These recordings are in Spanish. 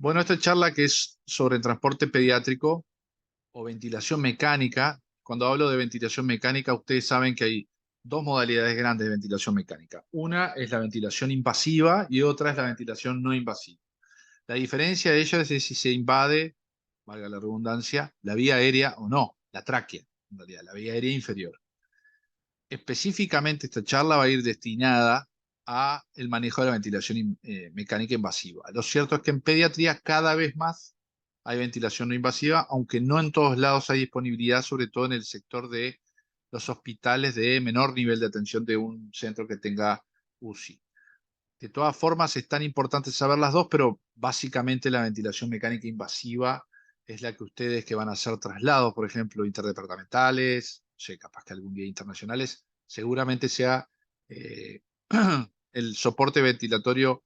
Bueno, esta charla que es sobre transporte pediátrico o ventilación mecánica. Cuando hablo de ventilación mecánica, ustedes saben que hay dos modalidades grandes de ventilación mecánica. Una es la ventilación invasiva y otra es la ventilación no invasiva. La diferencia de ellas es si se invade, valga la redundancia, la vía aérea o no, la tráquea, en realidad, la vía aérea inferior. Específicamente esta charla va a ir destinada a el manejo de la ventilación mecánica invasiva. Lo cierto es que en pediatría cada vez más hay ventilación no invasiva, aunque no en todos lados hay disponibilidad, sobre todo en el sector de los hospitales de menor nivel de atención de un centro que tenga UCI. De todas formas, es tan importante saber las dos, pero básicamente la ventilación mecánica invasiva es la que ustedes que van a hacer traslados, por ejemplo, interdepartamentales, no sé, capaz que algún día internacionales, seguramente sea eh, el soporte ventilatorio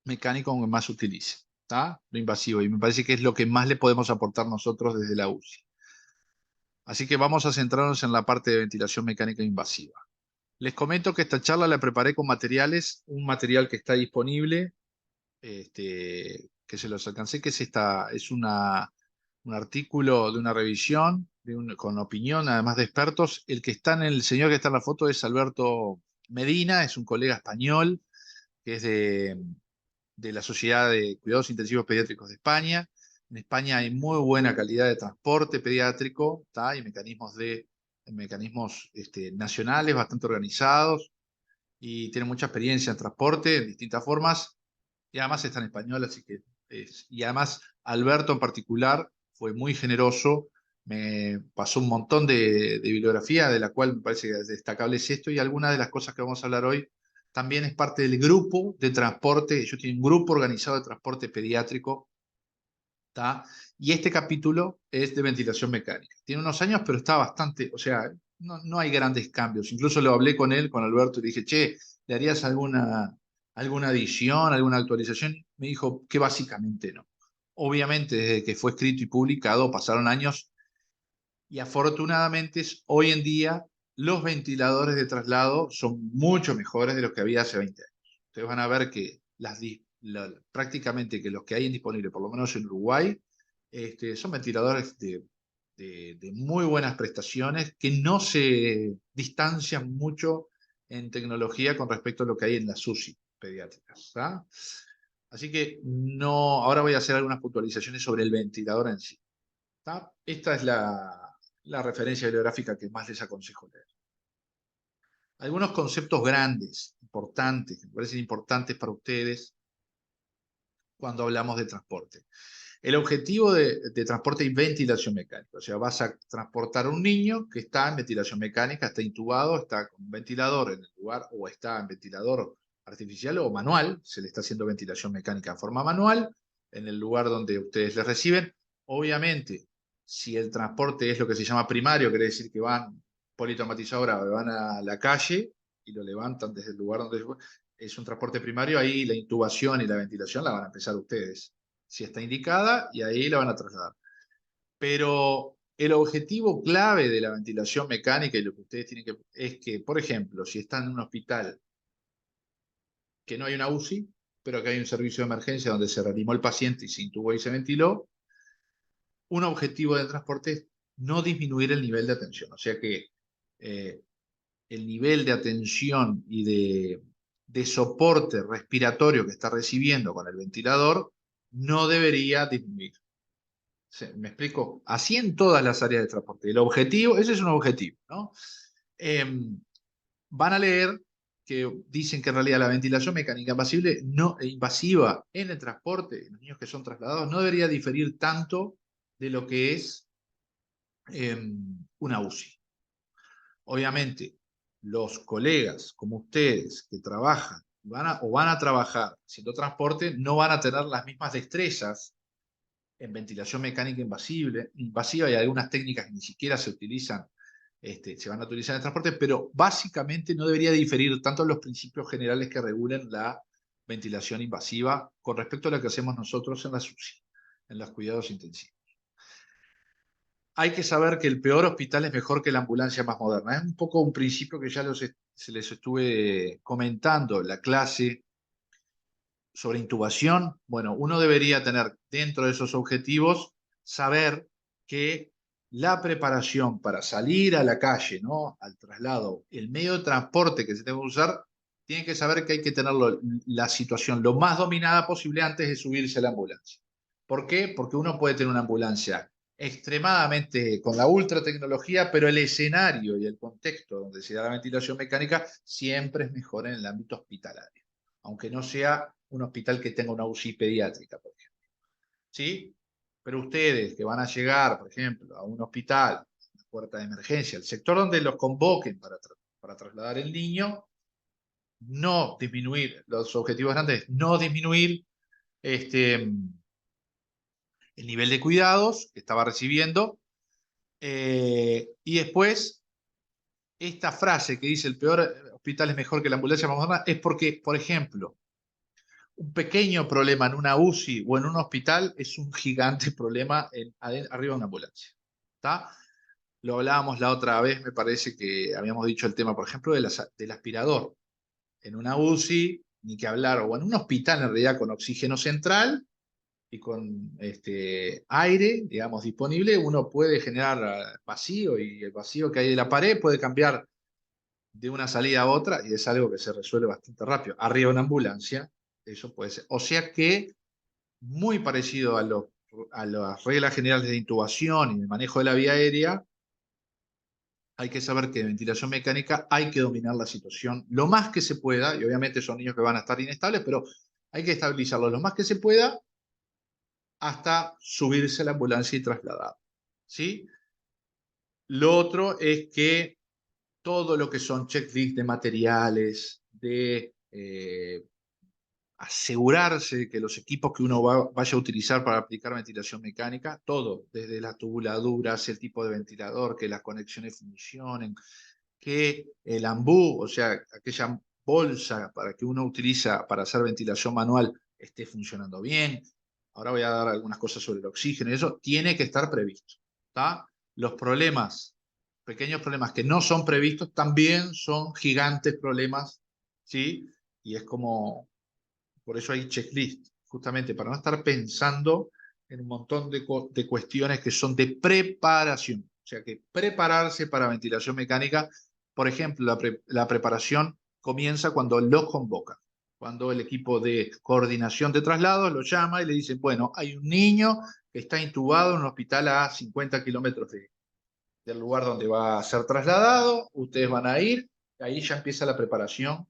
mecánico que más se utilice, ¿tá? Lo invasivo, y me parece que es lo que más le podemos aportar nosotros desde la UCI. Así que vamos a centrarnos en la parte de ventilación mecánica invasiva. Les comento que esta charla la preparé con materiales, un material que está disponible, que se los alcancé, que un artículo de una revisión con opinión, además de expertos. El señor que está en la foto es Alberto Medina, es un colega español, que es de la Sociedad de Cuidados Intensivos Pediátricos de España. En España hay muy buena calidad de transporte pediátrico, ¿tá? Hay mecanismos nacionales bastante organizados y tiene mucha experiencia en transporte en distintas formas. Y además está en español, así que y además Alberto en particular fue muy generoso, me pasó un montón de bibliografía, de la cual me parece que es destacable es esto, y algunas de las cosas que vamos a hablar hoy también es parte del grupo de transporte. Yo tengo un grupo organizado de transporte pediátrico, ¿tá? Y este capítulo es de ventilación mecánica. Tiene unos años, pero está bastante, o sea, no hay grandes cambios. Incluso lo hablé con él, con Alberto, y le dije, che, ¿le harías alguna adición, alguna actualización? Me dijo que básicamente no. Obviamente, desde que fue escrito y publicado, pasaron años y afortunadamente hoy en día los ventiladores de traslado son mucho mejores de los que había hace 20 años. Ustedes van a ver que prácticamente que los que hay disponibles, por lo menos en Uruguay, son ventiladores de muy buenas prestaciones que no se distancian mucho en tecnología con respecto a lo que hay en las UCI pediátricas, ¿tá? Así que no, ahora voy a hacer algunas puntualizaciones sobre el ventilador en sí, ¿tá? Esta es la referencia bibliográfica que más les aconsejo leer. Algunos conceptos grandes, importantes, que me parecen importantes para ustedes cuando hablamos de transporte. El objetivo de transporte y ventilación mecánica. O sea, vas a transportar a un niño que está en ventilación mecánica, está intubado, está con un ventilador en el lugar, o está en ventilador artificial o manual, se le está haciendo ventilación mecánica en forma manual, en el lugar donde ustedes le reciben. Obviamente, si el transporte es lo que se llama primario, quiere decir que van politraumatizadora, van a la calle y lo levantan desde el lugar donde es un transporte primario, ahí la intubación y la ventilación la van a empezar ustedes, si está indicada, y ahí la van a trasladar. Pero el objetivo clave de la ventilación mecánica y lo que ustedes tienen que es que, por ejemplo, si están en un hospital que no hay una UCI, pero que hay un servicio de emergencia donde se reanimó el paciente y se intubó y se ventiló, un objetivo del transporte es no disminuir el nivel de atención. O sea que eh, el nivel de atención y de soporte respiratorio que está recibiendo con el ventilador no debería disminuir. ¿Me explico? Así en todas las áreas de transporte. El objetivo, ese es un objetivo, ¿no? Eh, Van a leer que dicen que en realidad la ventilación mecánica invasiva en el transporte, en los niños que son trasladados, no debería diferir tanto de lo que es una UCI. Obviamente, los colegas como ustedes que trabajan o van a trabajar haciendo transporte no van a tener las mismas destrezas en ventilación mecánica invasiva, y algunas técnicas que ni siquiera se utilizan, se van a utilizar en el transporte, pero básicamente no debería diferir tanto los principios generales que regulan la ventilación invasiva con respecto a lo que hacemos nosotros en la SUSI, en los cuidados intensivos. Hay que saber que el peor hospital es mejor que la ambulancia más moderna. Es un poco un principio que ya se les estuve comentando en la clase sobre intubación, bueno, uno debería tener dentro de esos objetivos, saber que la preparación para salir a la calle, ¿no? Al traslado, el medio de transporte que se tenga que usar, tiene que saber que hay que tener la situación lo más dominada posible antes de subirse a la ambulancia. ¿Por qué? Porque uno puede tener una ambulancia extremadamente con la ultra tecnología, pero el escenario y el contexto donde se da la ventilación mecánica siempre es mejor en el ámbito hospitalario, aunque no sea un hospital que tenga una UCI pediátrica, por ejemplo. ¿Sí? Pero ustedes que van a llegar, por ejemplo, a un hospital, a una puerta de emergencia, el sector donde los convoquen para trasladar el niño, no disminuir, los objetivos grandes, no disminuir el nivel de cuidados que estaba recibiendo. Y después, esta frase que dice el peor hospital es mejor que la ambulancia más moderna, es porque, por ejemplo, un pequeño problema en una UCI o en un hospital es un gigante problema arriba de una ambulancia. ¿Está? Lo hablábamos la otra vez, me parece que habíamos dicho el tema, por ejemplo, del aspirador. En una UCI, ni que hablar, o en un hospital en realidad con oxígeno central y con aire, digamos, disponible, uno puede generar vacío, y el vacío que hay de la pared puede cambiar de una salida a otra, y es algo que se resuelve bastante rápido. Arriba de una ambulancia, eso puede ser. O sea que, muy parecido a las reglas generales de intubación y de manejo de la vía aérea, hay que saber que en ventilación mecánica hay que dominar la situación lo más que se pueda, y obviamente son niños que van a estar inestables, pero hay que estabilizarlo lo más que se pueda hasta subirse a la ambulancia y trasladar. ¿Sí? Lo otro es que todo lo que son checklists de materiales, de asegurarse que los equipos que uno vaya a utilizar para aplicar ventilación mecánica, todo, desde las tubuladuras, el tipo de ventilador, que las conexiones funcionen, que el ambú, o sea, aquella bolsa para que uno utiliza para hacer ventilación manual, esté funcionando bien. Ahora voy a dar algunas cosas sobre el oxígeno y eso tiene que estar previsto. ¿Tá? Los problemas, pequeños problemas que no son previstos, también son gigantes problemas, ¿sí? Y es como, por eso hay checklist, justamente para no estar pensando en un montón de cuestiones que son de preparación. O sea que prepararse para ventilación mecánica, por ejemplo, la preparación comienza cuando los convocan, cuando el equipo de coordinación de traslados lo llama y le dicen, bueno, hay un niño que está intubado en un hospital a 50 kilómetros del lugar donde va a ser trasladado, ustedes van a ir, ahí ya empieza la preparación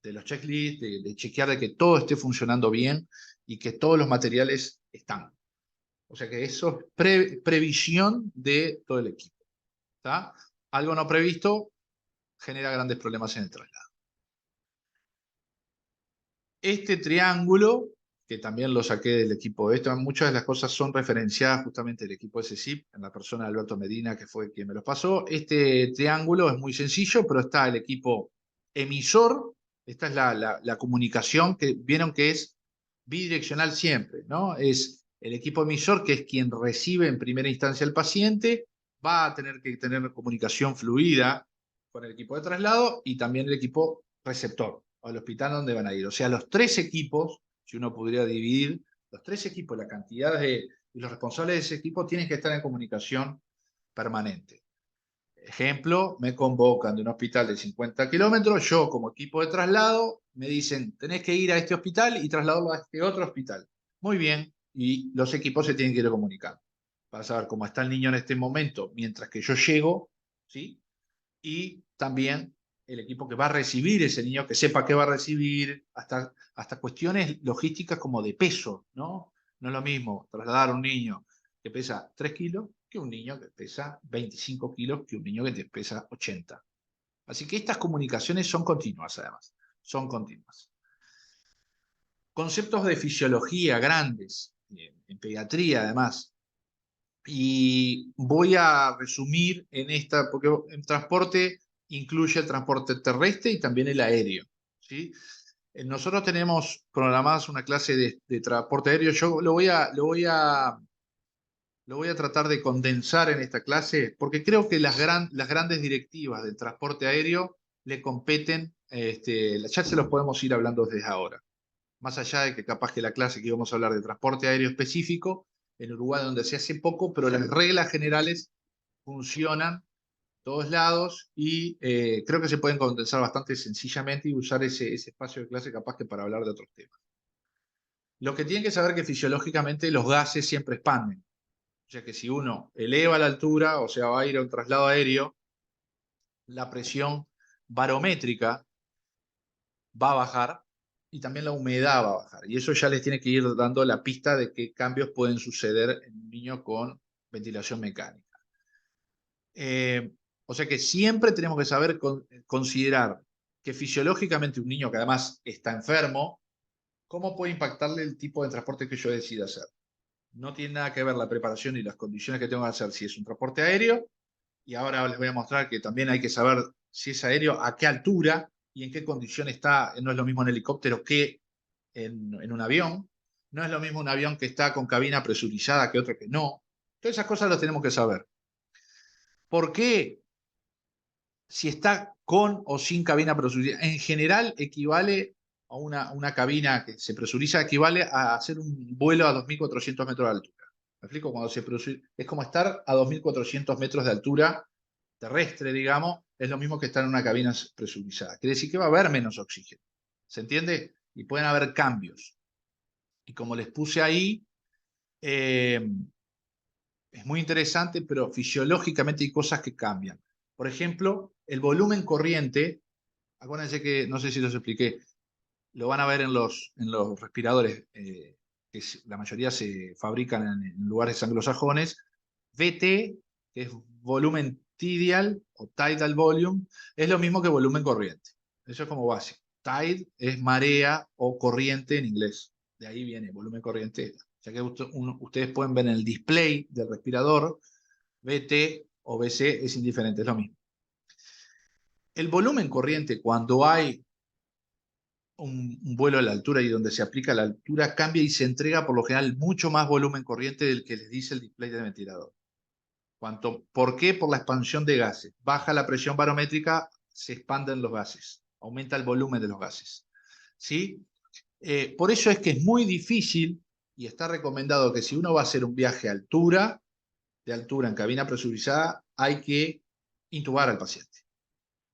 de los checklists, de chequear de que todo esté funcionando bien y que todos los materiales están. O sea que eso es previsión de todo el equipo. ¿Tá? Algo no previsto genera grandes problemas en el traslado. Este triángulo, que también lo saqué del equipo de esto, muchas de las cosas son referenciadas justamente del equipo de SESIP, en la persona de Alberto Medina, que fue quien me los pasó. Este triángulo es muy sencillo, pero está el equipo emisor, esta es la comunicación, que vieron que es bidireccional siempre, ¿no? Es el equipo emisor, que es quien recibe en primera instancia al paciente, va a tener que tener comunicación fluida con el equipo de traslado y también el equipo receptor, al hospital donde van a ir. O sea, los tres equipos, si uno pudiera dividir, los tres equipos, la cantidad y los responsables de ese equipo tienen que estar en comunicación permanente. Ejemplo, me convocan de un hospital de 50 kilómetros, yo como equipo de traslado me dicen, tenés que ir a este hospital y trasladarlo a este otro hospital. Muy bien, y los equipos se tienen que ir comunicando para saber cómo está el niño en este momento mientras que yo llego, ¿sí? Y también el equipo que va a recibir ese niño, que sepa qué va a recibir, hasta cuestiones logísticas como de peso, ¿no? No es lo mismo trasladar a un niño que pesa 3 kilos que un niño que pesa 25 kilos, que un niño que te pesa 80. Así que estas comunicaciones son continuas, además, son continuas. Conceptos de fisiología grandes, en pediatría además, y voy a resumir en esta, porque el transporte incluye el transporte terrestre y también el aéreo, ¿sí? Nosotros tenemos programadas una clase de transporte aéreo. Yo lo voy a tratar de condensar en esta clase, porque creo que las grandes directivas del transporte aéreo le competen, ya se los podemos ir hablando desde ahora. más allá de que capaz que la clase que íbamos a hablar de transporte aéreo específico, en Uruguay donde se hace poco, pero las reglas generales funcionan en todos lados y creo que se pueden condensar bastante sencillamente y usar ese espacio de clase capaz que para hablar de otros temas. Lo que tienen que saber es que fisiológicamente los gases siempre expanden. O sea que si uno eleva la altura, o sea, va a ir a un traslado aéreo, la presión barométrica va a bajar y también la humedad va a bajar. Y eso ya les tiene que ir dando la pista de qué cambios pueden suceder en un niño con ventilación mecánica. O sea que siempre tenemos que saber considerar que fisiológicamente un niño que además está enfermo, ¿cómo puede impactarle el tipo de transporte que yo decida hacer? No tiene nada que ver la preparación y las condiciones que tengo que hacer si es un transporte aéreo. Y ahora les voy a mostrar que también hay que saber si es aéreo, a qué altura y en qué condición está. No es lo mismo en helicóptero que en un avión. No es lo mismo un avión que está con cabina presurizada que otro que no. Todas esas cosas las tenemos que saber. ¿Por qué? Si está con o sin cabina presurizada. En general equivale a una cabina que se presuriza, equivale a hacer un vuelo a 2.400 metros de altura. ¿Me explico? Cuando se presuriza, es como estar a 2.400 metros de altura terrestre, digamos, es lo mismo que estar en una cabina presurizada. Quiere decir que va a haber menos oxígeno. ¿Se entiende? Y pueden haber cambios. Y como les puse ahí, eh, es muy interesante, pero fisiológicamente hay cosas que cambian. Por ejemplo, el volumen corriente, acuérdense que, no sé si los expliqué, lo van a ver en los respiradores, que la mayoría se fabrican en lugares anglosajones. VT, que es volumen tidal o tidal volume, es lo mismo que volumen corriente. Eso es como básico. Tide es marea o corriente en inglés. De ahí viene volumen corriente. O sea que ustedes pueden ver en el display del respirador, VT o VC es indiferente, es lo mismo. El volumen corriente, cuando hay un vuelo a la altura y donde se aplica la altura, cambia y se entrega por lo general mucho más volumen corriente del que les dice el display del ventilador. ¿Por qué? Por la expansión de gases. Baja la presión barométrica, se expanden los gases, aumenta el volumen de los gases. ¿Sí? Por eso es que es muy difícil y está recomendado que si uno va a hacer un viaje a altura, de altura en cabina presurizada, hay que intubar al paciente.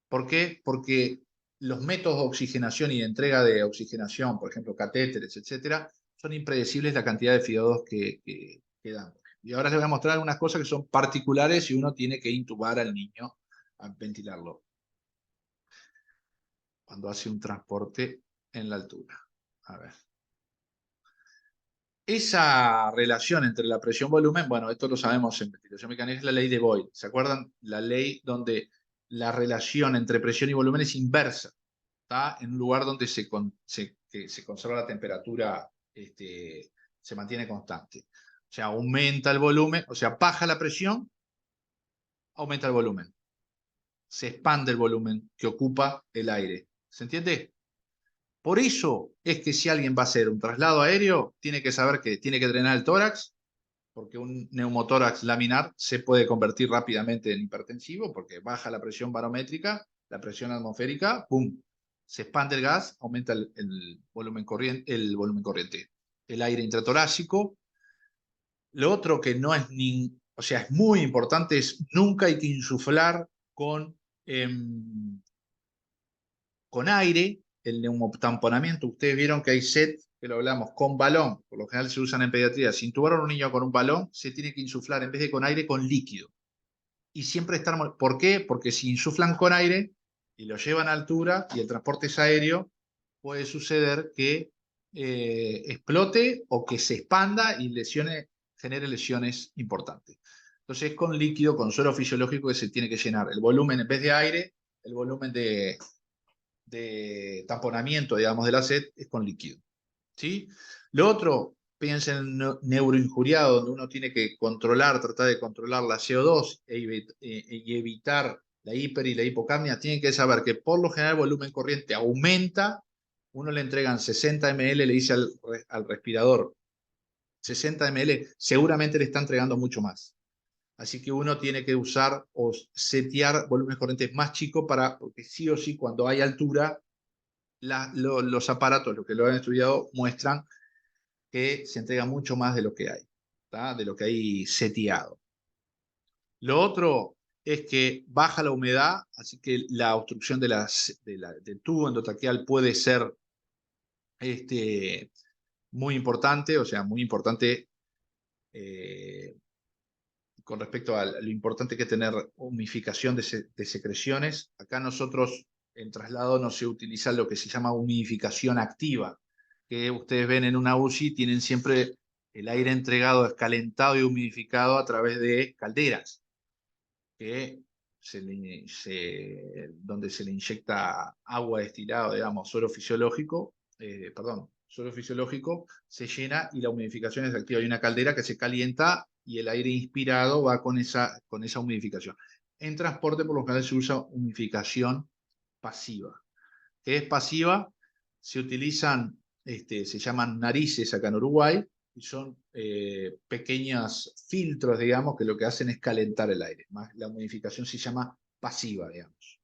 ¿Por qué? Porque los métodos de oxigenación y de entrega de oxigenación, por ejemplo, catéteres, etcétera, son impredecibles la cantidad de FIO2 que dan. Y ahora les voy a mostrar algunas cosas que son particulares y uno tiene que intubar al niño a ventilarlo cuando hace un transporte en la altura. A ver. Esa relación entre la presión-volumen, bueno, esto lo sabemos en ventilación mecánica, es la ley de Boyle. ¿Se acuerdan? La ley donde la relación entre presión y volumen es inversa. Está en un lugar donde se conserva la temperatura, se mantiene constante. O sea, aumenta el volumen, o sea, baja la presión, aumenta el volumen. Se expande el volumen que ocupa el aire. ¿Se entiende? Por eso es que si alguien va a hacer un traslado aéreo, tiene que saber que tiene que drenar el tórax, porque un neumotórax laminar se puede convertir rápidamente en hipertensivo, porque baja la presión barométrica, la presión atmosférica, ¡pum! Se expande el gas, aumenta el volumen corriente, el aire intratorácico. Lo otro que no es o sea, es muy importante, es nunca hay que insuflar con aire. El neumotamponamiento, ustedes vieron que hay set, que lo hablamos, con balón, por lo general se usan en pediatría. Si intubaron a un niño con un balón, se tiene que insuflar en vez de con aire, con líquido. Y siempre estar. ¿Por qué? Porque si insuflan con aire y lo llevan a altura y el transporte es aéreo, puede suceder que explote o que se expanda y genere lesiones importantes. Entonces es con líquido, con suero fisiológico que se tiene que llenar el volumen en vez de aire, el volumen de tamponamiento, digamos, de la sed es con líquido. ¿Sí? Lo otro, piensen en neuroinjuriado, donde uno tiene que tratar de controlar la CO2 y evitar la hiper y la hipocapnia. Tienen que saber que por lo general el volumen corriente aumenta. Uno le entregan 60 ml, le dice al respirador 60 ml, seguramente le está entregando mucho más. Así que uno tiene que usar o setear volúmenes corrientes más chicos porque sí o sí cuando hay altura los aparatos, los que lo han estudiado, muestran que se entrega mucho más de lo que hay, ¿tá? De lo que hay seteado. Lo otro es que baja la humedad, así que la obstrucción del tubo endotraqueal puede ser muy importante, o sea, muy importante eh, con respecto a lo importante que es tener humidificación de secreciones. Acá nosotros en traslado no se utiliza lo que se llama humidificación activa, que ustedes ven en una UCI, tienen siempre el aire entregado escalentado y humidificado a través de calderas, que donde se le inyecta agua destilada, digamos, suero fisiológico, se llena y la humidificación es activa. Hay una caldera que se calienta y el aire inspirado va con esa humidificación. En transporte, por lo general, se usa humidificación pasiva. ¿Qué es pasiva? Se utilizan, se llaman narices acá en Uruguay, y son pequeños filtros, digamos, que lo que hacen es calentar el aire. La humidificación se llama pasiva, digamos.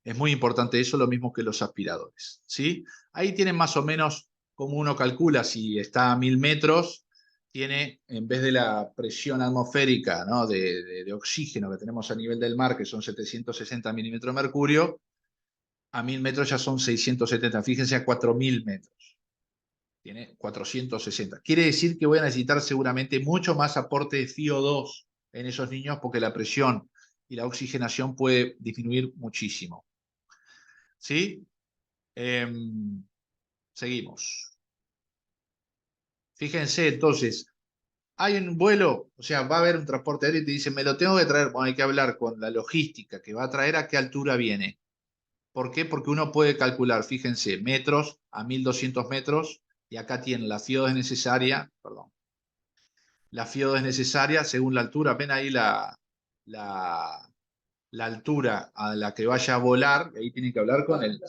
Es muy importante eso, lo mismo que los aspiradores, ¿sí? Ahí tienen más o menos como uno calcula, si está a 1000 metros, tiene, en vez de la presión atmosférica, ¿no? de oxígeno que tenemos a nivel del mar, que son 760 milímetros de mercurio, a 1000 metros ya son 670. Fíjense a 4000 metros. Tiene 460. Quiere decir que voy a necesitar seguramente mucho más aporte de CO2 en esos niños porque la presión y la oxigenación puede disminuir muchísimo. ¿Sí? Seguimos. Fíjense entonces, hay un vuelo, o sea, va a haber un transporte aéreo y te dicen, me lo tengo que traer. Bueno, hay que hablar con la logística que va a traer, a qué altura viene. ¿Por qué? Porque uno puede calcular, fíjense, metros a 1200 metros, y acá tienen la FIOD necesaria, perdón, la FIOD es necesaria según la altura. Ven ahí la, la altura a la que vaya a volar, ahí tienen que hablar con el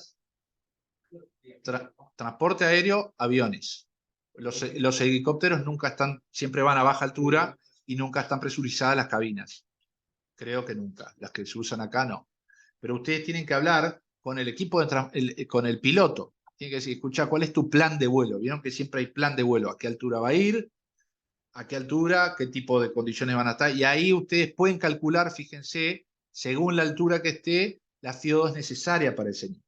transporte aéreo, aviones. Los helicópteros nunca están, siempre van a baja altura y nunca están presurizadas las cabinas. Creo que nunca, las que se usan acá no. Pero ustedes tienen que hablar con el equipo, con el piloto. Tienen que decir, escucha, ¿cuál es tu plan de vuelo? Vieron que siempre hay plan de vuelo, a qué altura va a ir, a qué altura, qué tipo de condiciones van a estar. Y ahí ustedes pueden calcular, fíjense, según la altura que esté, la FIO2 necesaria para ese niño.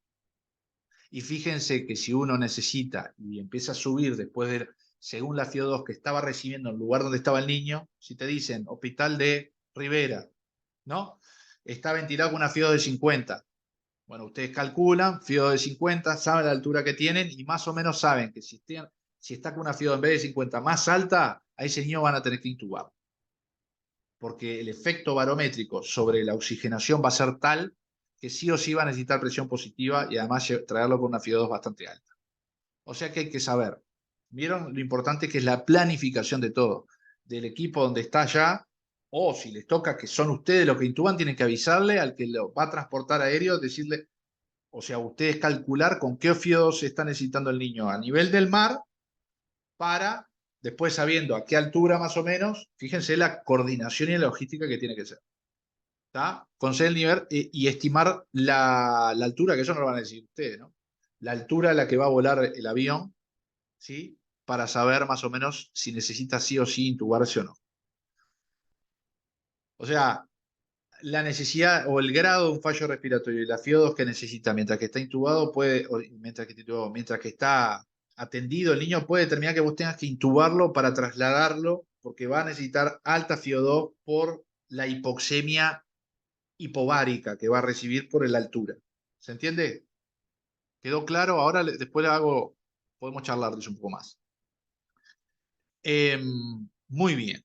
Y fíjense que si uno necesita y empieza a subir después de, según la FIO2 que estaba recibiendo en el lugar donde estaba el niño, si te dicen Hospital de Rivera, ¿no? Está ventilado con una FIO2 de 50. Bueno, ustedes calculan, FIO2 de 50, saben la altura que tienen y más o menos saben que si está con una FIO2 en vez de 50 más alta, a ese niño van a tener que intubar. Porque el efecto barométrico sobre la oxigenación va a ser tal que sí o sí va a necesitar presión positiva y además traerlo con una FIO2 bastante alta. O sea que hay que saber. ¿Vieron lo importante que es la planificación de todo? Del equipo donde está ya, o si les toca que son ustedes los que intuban, tienen que avisarle al que lo va a transportar aéreo, decirle, o sea, ustedes calcular con qué FIO2 está necesitando el niño a nivel del mar para, después sabiendo a qué altura más o menos, fíjense la coordinación y la logística que tiene que ser. ¿Está? Conocer el nivel y estimar la altura, que eso no lo van a decir ustedes, ¿no? La altura a la que va a volar el avión, ¿sí? Para saber más o menos si necesita sí o sí intubarse o no. O sea, la necesidad o el grado de un fallo respiratorio y la FIO2 que necesita mientras que está intubado puede, mientras que está atendido el niño puede determinar que vos tengas que intubarlo para trasladarlo porque va a necesitar alta FIO2 por la hipoxemia hipovárica que va a recibir por la altura. ¿Se entiende? ¿Quedó claro? Ahora después podemos charlar de eso un poco más. Muy bien.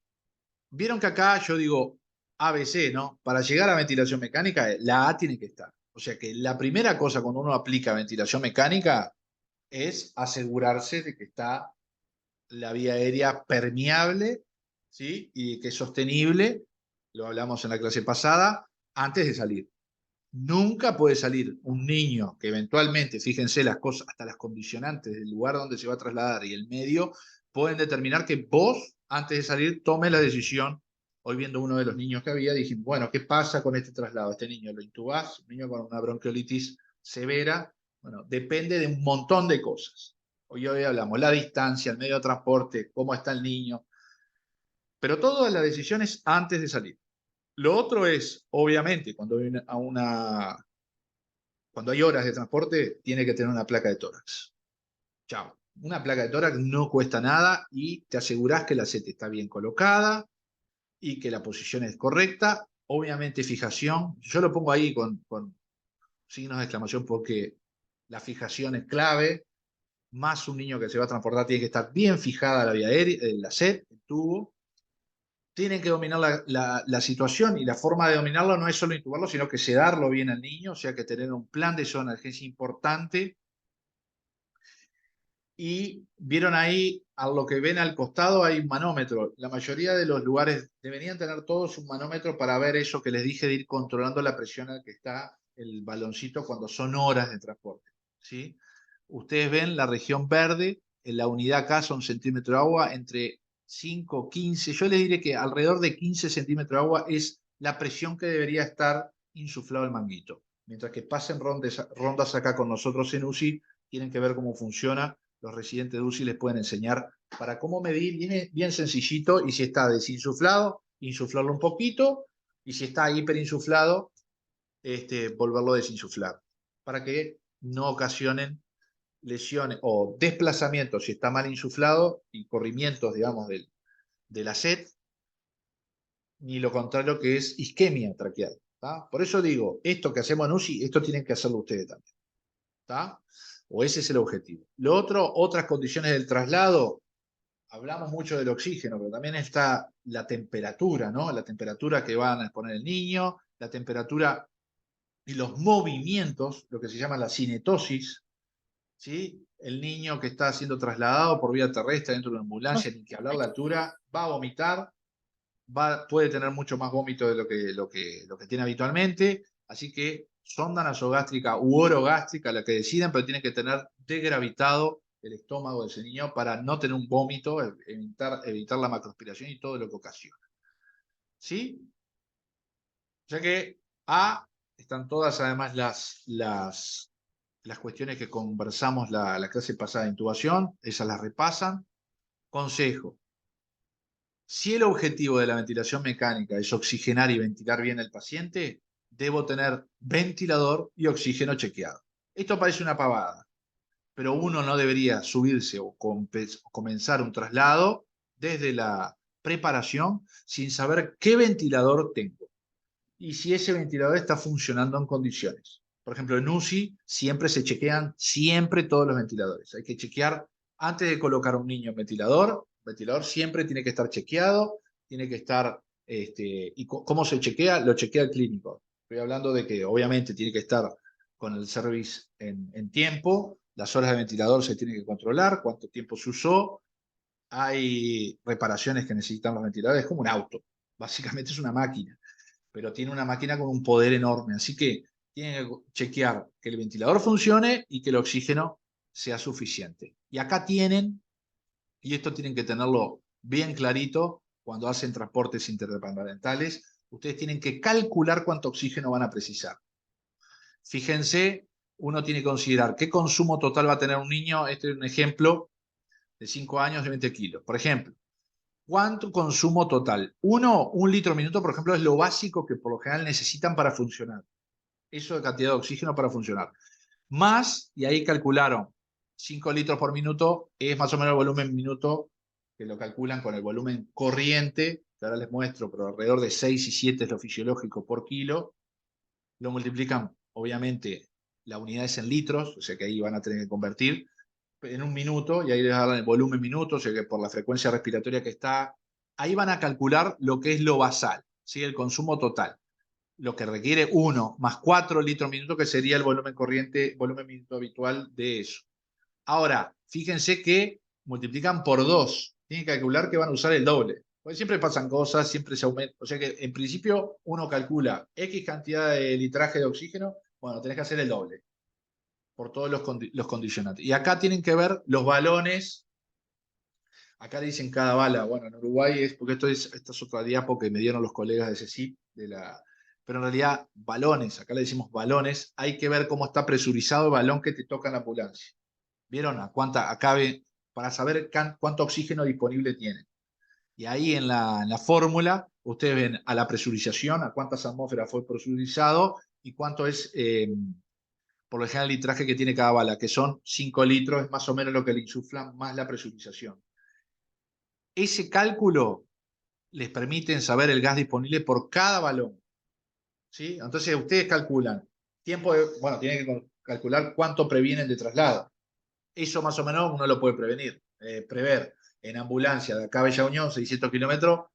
Vieron que acá yo digo ABC, ¿no? Para llegar a ventilación mecánica, la A tiene que estar. O sea que la primera cosa cuando uno aplica ventilación mecánica es asegurarse de que está la vía aérea permeable, ¿sí? Y que es sostenible, lo hablamos en la clase pasada, antes de salir. Nunca puede salir un niño que eventualmente, fíjense las cosas, hasta las condicionantes del lugar donde se va a trasladar y el medio, pueden determinar que vos, antes de salir, tome la decisión. Hoy viendo uno de los niños que había, dije, bueno, ¿qué pasa con este traslado? Este niño lo intubás, un niño con una bronquiolitis severa, Bueno, depende de un montón de cosas. Hoy hablamos la distancia, el medio de transporte, cómo está el niño, pero todas las decisiones antes de salir. Lo otro es, obviamente, cuando hay horas de transporte, tiene que tener una placa de tórax. Chao. Una placa de tórax no cuesta nada y te asegurás que la seta está bien colocada y que la posición es correcta. Obviamente fijación, yo lo pongo ahí con signos de exclamación porque la fijación es clave. Más un niño que se va a transportar tiene que estar bien fijada la vía aérea, la set, el tubo. Tienen que dominar la situación y la forma de dominarlo no es solo intubarlo, sino que sedarlo bien al niño, o sea que tener un plan de zona de emergencia importante. Y vieron ahí, a lo que ven al costado, hay un manómetro. La mayoría de los lugares deberían tener todos un manómetro para ver eso que les dije de ir controlando la presión al que está el baloncito cuando son horas de transporte. ¿Sí? Ustedes ven la región verde, en la unidad acá son centímetros de agua, entre 5, 15, yo les diré que alrededor de 15 centímetros de agua es la presión que debería estar insuflado el manguito. Mientras que pasen rondas acá con nosotros en UCI, tienen que ver cómo funciona. Los residentes de UCI les pueden enseñar para cómo medir bien, bien sencillito, y si está desinsuflado, insuflarlo un poquito, y si está hiperinsuflado, volverlo a desinsuflar, para que no ocasionen lesiones o desplazamientos si está mal insuflado y corrimientos, digamos, de la sed, ni lo contrario que es isquemia traqueal. ¿Tá? Por eso digo, esto que hacemos en UCI, esto tienen que hacerlo ustedes también. ¿Tá? O ese es el objetivo. Lo otro, otras condiciones del traslado, hablamos mucho del oxígeno, pero también está la temperatura, ¿no? La temperatura que van a exponer el niño, la temperatura y los movimientos, lo que se llama la cinetosis, ¿sí? El niño que está siendo trasladado por vía terrestre dentro de una ambulancia, ni que hablar la altura, va a vomitar, puede tener mucho más vómito de lo que tiene habitualmente, así que sonda nasogástrica u orogástrica, la que decidan, pero tienen que tener degravitado el estómago de ese niño para no tener un vómito, evitar la macroaspiración y todo lo que ocasiona. ¿Sí? O sea que están todas además las cuestiones que conversamos la clase pasada de intubación, esas las repasan. Consejo, si el objetivo de la ventilación mecánica es oxigenar y ventilar bien al paciente, debo tener ventilador y oxígeno chequeado. Esto parece una pavada, pero uno no debería subirse o comenzar un traslado desde la preparación sin saber qué ventilador tengo y si ese ventilador está funcionando en condiciones. Por ejemplo, en UCI siempre se chequean siempre todos los ventiladores. Hay que chequear antes de colocar a un niño en ventilador. El ventilador siempre tiene que estar chequeado, tiene que estar, ¿y cómo se chequea? Lo chequea el clínico. Estoy hablando de que obviamente tiene que estar con el service en tiempo, las horas de ventilador se tienen que controlar, cuánto tiempo se usó, hay reparaciones que necesitan los ventiladores, es como un auto, básicamente es una máquina, pero tiene una máquina con un poder enorme, así que tiene que chequear que el ventilador funcione y que el oxígeno sea suficiente. Y acá tienen, y esto tienen que tenerlo bien clarito cuando hacen transportes interdepartamentales, ustedes tienen que calcular cuánto oxígeno van a precisar. Fíjense, uno tiene que considerar qué consumo total va a tener un niño. Este es un ejemplo de 5 años de 20 kilos. Por ejemplo, ¿cuánto consumo total? 1 litro minuto, por ejemplo, es lo básico que por lo general necesitan para funcionar. Eso de cantidad de oxígeno para funcionar. Más, y ahí calcularon, 5 litros por minuto es más o menos el volumen minuto que lo calculan con el volumen corriente, que ahora les muestro, pero alrededor de 6 y 7 es lo fisiológico por kilo. Lo multiplican, obviamente, la unidad es en litros, o sea que ahí van a tener que convertir en un minuto, y ahí les dan el volumen minuto, o sea que por la frecuencia respiratoria que está, ahí van a calcular lo que es lo basal, ¿sí? El consumo total, lo que requiere 1 más 4 litros minuto, que sería el volumen corriente, volumen minuto habitual de eso. Ahora, fíjense que multiplican por 2, tienen que calcular que van a usar el doble, porque siempre pasan cosas, siempre se aumenta, o sea que en principio uno calcula X cantidad de litraje de oxígeno, bueno, tenés que hacer el doble por todos los condicionantes. Y acá tienen que ver los balones. Acá dicen cada bala. Bueno, en Uruguay es, porque esta es otra diapo que me dieron los colegas de CECIP, pero en realidad balones, acá le decimos balones, hay que ver cómo está presurizado el balón que te toca en la ambulancia. ¿Vieron? Acá para saber cuánto oxígeno disponible tiene. Y ahí en la fórmula, ustedes ven a la presurización, a cuántas atmósferas fue presurizado y cuánto es, por lo general, el litraje que tiene cada bala, que son 5 litros, es más o menos lo que le insuflan más la presurización. Ese cálculo les permite saber el gas disponible por cada balón. ¿Sí? Entonces ustedes calculan bueno, tienen que calcular cuánto previenen de traslado. Eso más o menos uno lo puede prever. En ambulancia de acá a Bella Unión, 600 kilómetros,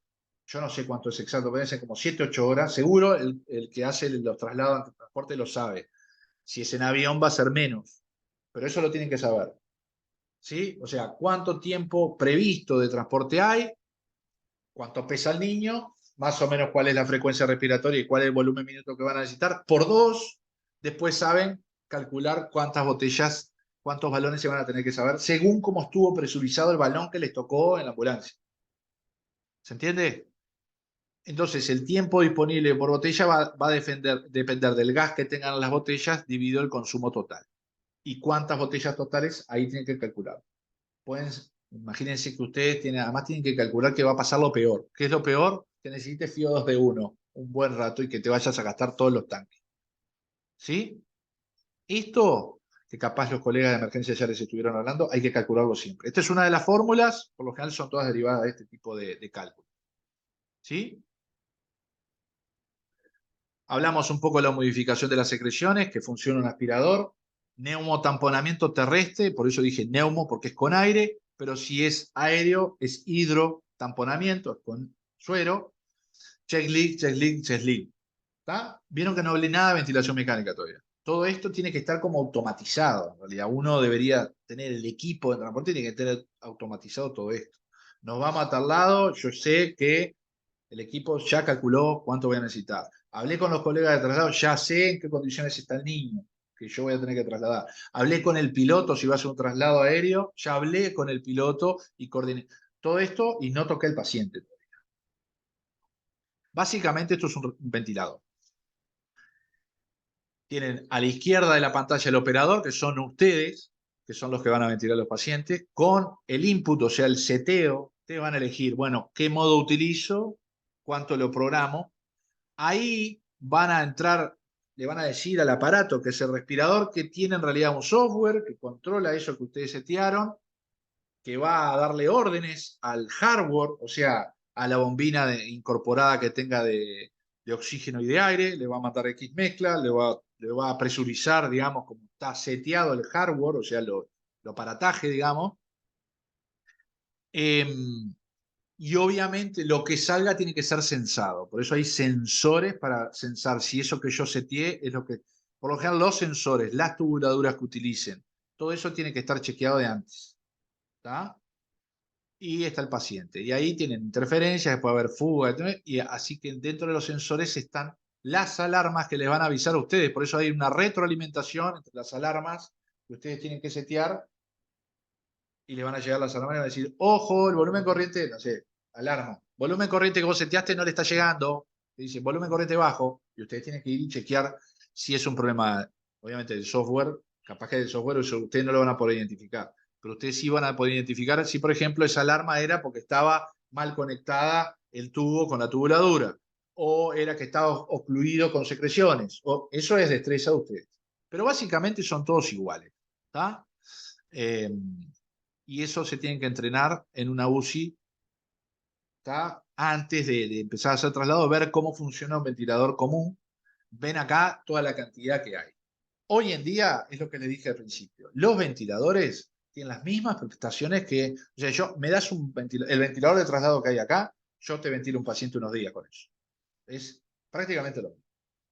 yo no sé cuánto es exacto, pueden ser como 7, 8 horas. Seguro el que hace los traslados ante transporte lo sabe. Si es en avión va a ser menos, pero eso lo tienen que saber. ¿Sí? O sea, cuánto tiempo previsto de transporte hay, cuánto pesa el niño, más o menos cuál es la frecuencia respiratoria y cuál es el volumen minuto que van a necesitar, por dos, después saben calcular cuántas botellas, cuántos balones se van a tener que saber, según cómo estuvo presurizado el balón que les tocó en la ambulancia. ¿Se entiende? Entonces, el tiempo disponible por botella va a depender del gas que tengan las botellas dividido el consumo total. ¿Y cuántas botellas totales? Ahí tienen que calcular. Imagínense que ustedes además tienen que calcular que va a pasar lo peor. ¿Qué es lo peor? Que necesites FIO2 de uno un buen rato y que te vayas a gastar todos los tanques. ¿Sí? Esto, que capaz los colegas de emergencia ya les estuvieron hablando, hay que calcularlo siempre. Esta es una de las fórmulas, por lo general son todas derivadas de este tipo de cálculo. ¿Sí? Hablamos un poco de la modificación de las secreciones, que funciona un aspirador. Neumotamponamiento terrestre, por eso dije neumo, porque es con aire, pero si es aéreo, es hidrotamponamiento, es con suero. Check leak, check leak, check leak. ¿Está? Vieron que no hablé nada de ventilación mecánica todavía. Todo esto tiene que estar como automatizado. En realidad, uno debería tener el equipo de transporte, tiene que tener automatizado todo esto. Nos vamos a tal lado, yo sé que el equipo ya calculó cuánto voy a necesitar. Hablé con los colegas de traslado, ya sé en qué condiciones está el niño que yo voy a tener que trasladar. Hablé con el piloto si va a hacer un traslado aéreo, ya hablé con el piloto y coordiné todo esto y no toqué al paciente. Básicamente esto es un ventilador. Tienen a la izquierda de la pantalla el operador, que son ustedes, que son los que van a ventilar a los pacientes, con el input, o sea, el seteo. Ustedes van a elegir, bueno, qué modo utilizo, cuánto lo programo. Ahí van a entrar, le van a decir al aparato, que es el respirador, que tiene en realidad un software que controla eso que ustedes setearon, que va a darle órdenes al hardware, o sea, a la bombina incorporada que tenga de oxígeno y de aire, le va a mandar X mezcla, le va a presurizar, digamos, como está seteado el hardware, o sea, lo aparataje, digamos. Y obviamente lo que salga tiene que ser sensado. Por eso hay sensores para sensar si eso que yo seteé es lo que... Por lo general, los sensores, las tubuladuras que utilicen, todo eso tiene que estar chequeado de antes. ¿Está? Y está el paciente. Y ahí tienen interferencias, puede haber fuga, y así que dentro de los sensores están las alarmas que les van a avisar a ustedes. Por eso hay una retroalimentación entre las alarmas que ustedes tienen que setear y le van a llegar las alarmas y van a decir, ojo, el volumen corriente, no sé, alarma. Volumen corriente que vos seteaste no le está llegando. Te dice, volumen corriente bajo. Y ustedes tienen que ir y chequear si es un problema, obviamente, del software. Capaz que del software eso ustedes no lo van a poder identificar. Pero ustedes sí van a poder identificar si, por ejemplo, esa alarma era porque estaba mal conectada el tubo con la tubuladura. O era que estaba ocluido con secreciones. O, eso es destreza de ustedes. Pero básicamente son todos iguales. ¿Está? Y eso se tiene que entrenar en una UCI, ¿tá? Antes de empezar a hacer traslado, ver cómo funciona un ventilador común. Ven acá toda la cantidad que hay. Hoy en día, es lo que les dije al principio, los ventiladores tienen las mismas prestaciones que, o sea, me das el ventilador de traslado que hay acá, yo te ventilo un paciente unos días con eso. Es prácticamente lo mismo.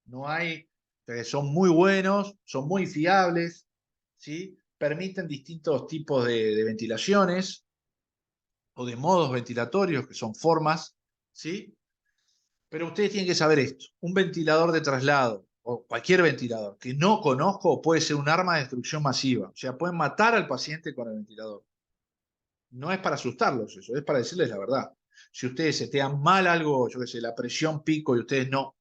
No hay, son muy buenos, son muy fiables, ¿sí? Permiten distintos tipos de ventilaciones, o de modos ventilatorios, que son formas, ¿sí? Pero ustedes tienen que saber esto. Un ventilador de traslado, o cualquier ventilador que no conozco, puede ser un arma de destrucción masiva. O sea, pueden matar al paciente con el ventilador. No es para asustarlos eso, es para decirles la verdad. Si ustedes setean mal algo, yo qué sé, la presión pico y ustedes no